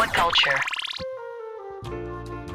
Whatculture.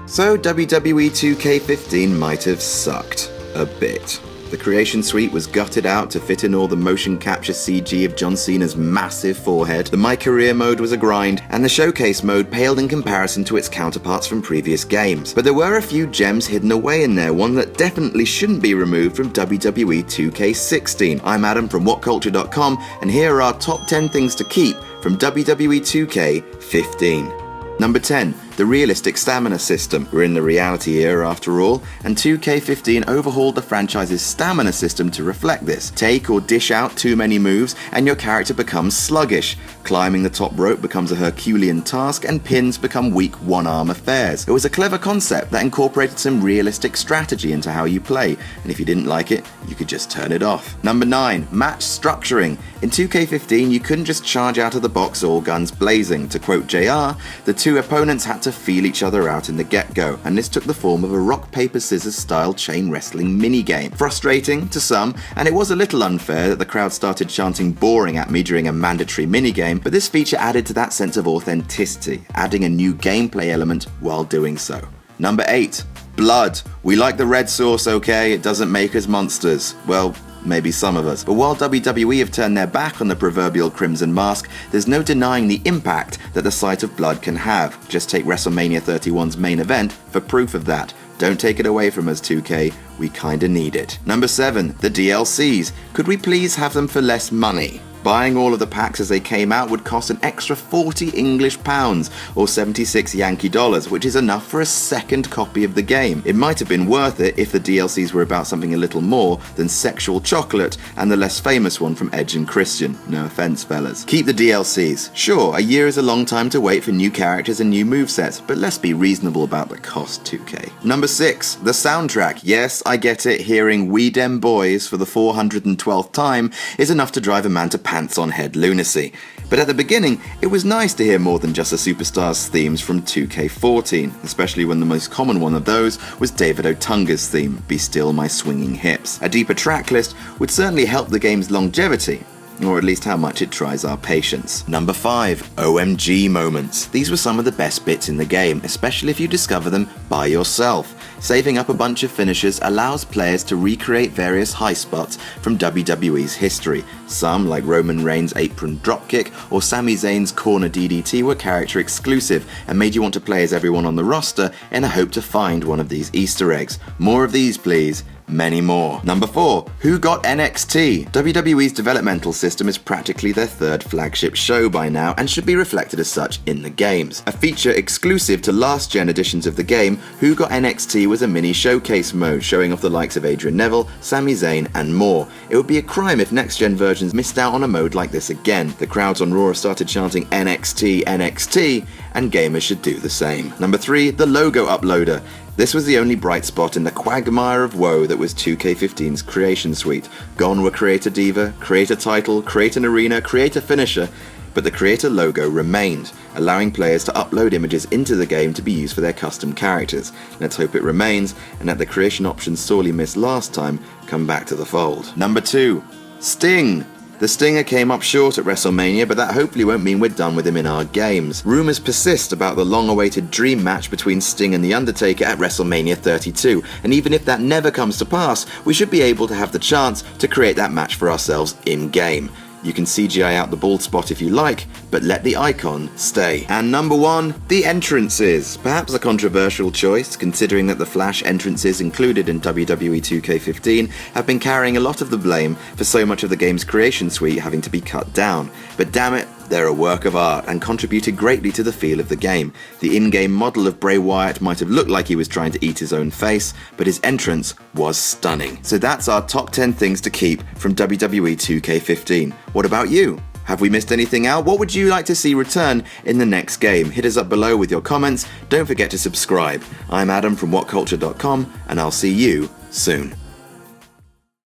So WWE 2K15 might have sucked a bit. The creation suite was gutted out to fit in all the motion capture CG of John Cena's massive forehead, the My Career mode was a grind, and the showcase mode paled in comparison to its counterparts from previous games. But there were a few gems hidden away in there, one that definitely shouldn't be removed from WWE 2K16. I'm Adam from Whatculture.com, and here are our top 10 things to keep from WWE 2K15. Number 10. The realistic stamina system. We're in the reality era after all, and 2K15 overhauled the franchise's stamina system to reflect this. Take or dish out too many moves and your character becomes sluggish. Climbing the top rope becomes a Herculean task and pins become weak one-arm affairs. It was a clever concept that incorporated some realistic strategy into how you play, and if you didn't like it, you could just turn it off. Number 9. Match structuring. In 2K15 you couldn't just charge out of the box all guns blazing. To quote JR, the two opponents had to feel each other out in the get-go, and this took the form of a rock-paper-scissors style chain wrestling minigame. Frustrating to some, and it was a little unfair that the crowd started chanting boring at me during a mandatory minigame, but this feature added to that sense of authenticity, adding a new gameplay element while doing so. Number 8. Blood. We like the red sauce, okay? It doesn't make us monsters. Well, maybe some of us. But while WWE have turned their back on the proverbial Crimson Mask, there's no denying the impact that the sight of blood can have. Just take WrestleMania 31's main event for proof of that. Don't take it away from us, 2K. We kinda need it. Number 7. The DLCs. Could we please have them for less money? Buying all of the packs as they came out would cost an extra 40 English pounds or 76 Yankee dollars, which is enough for a second copy of the game. It might have been worth it if the DLCs were about something a little more than sexual chocolate and the less famous one from Edge and Christian. No offense, fellas. Keep the DLCs. Sure, a year is a long time to wait for new characters and new movesets, but let's be reasonable about the cost, 2K. Number 6. The soundtrack. Yes, I get it, hearing We Dem Boys for the 412th time is enough to drive a man to pants-on-head lunacy. But at the beginning, it was nice to hear more than just the Superstars themes from 2K14, especially when the most common one of those was David Otunga's theme, Be Still My Swinging Hips. A deeper track list would certainly help the game's longevity, or at least how much it tries our patience. Number 5. OMG Moments. These were some of the best bits in the game, especially if you discover them by yourself. Saving up a bunch of finishers allows players to recreate various high spots from WWE's history. Some, like Roman Reigns' apron dropkick or Sami Zayn's corner DDT, were character exclusive and made you want to play as everyone on the roster in a hope to find one of these Easter eggs. More of these, please. Many more. Number 4. Who Got NXT? WWE's developmental system is practically their third flagship show by now and should be reflected as such in the games. A feature exclusive to last-gen editions of the game, Who Got NXT was a mini showcase mode showing off the likes of Adrian Neville, Sami Zayn and more. It would be a crime if next-gen versions missed out on a mode like this again. The crowds on Raw started chanting NXT, NXT, and gamers should do the same. Number 3. The logo uploader. This was the only bright spot in the quagmire of woe that was 2K15's creation suite. Gone were Create a Diva, Create a Title, Create an Arena, Create a Finisher, but the creator logo remained, allowing players to upload images into the game to be used for their custom characters. Let's hope it remains, and that the creation options sorely missed last time come back to the fold. Number 2. Sting. The Stinger came up short at WrestleMania, but that hopefully won't mean we're done with him in our games. Rumours persist about the long-awaited dream match between Sting and The Undertaker at WrestleMania 32, and even if that never comes to pass, we should be able to have the chance to create that match for ourselves in-game. You can CGI out the bald spot if you like, but let the icon stay. And number 1, the entrances. Perhaps a controversial choice, considering that the Flash entrances included in WWE 2K15 have been carrying a lot of the blame for so much of the game's creation suite having to be cut down. But damn it, they're a work of art and contributed greatly to the feel of the game. The in-game model of Bray Wyatt might have looked like he was trying to eat his own face, but his entrance was stunning. So that's our top 10 things to keep from WWE 2K15. What about you? Have we missed anything out? What would you like to see return in the next game? Hit us up below with your comments. Don't forget to subscribe. I'm Adam from Whatculture.com, and I'll see you soon.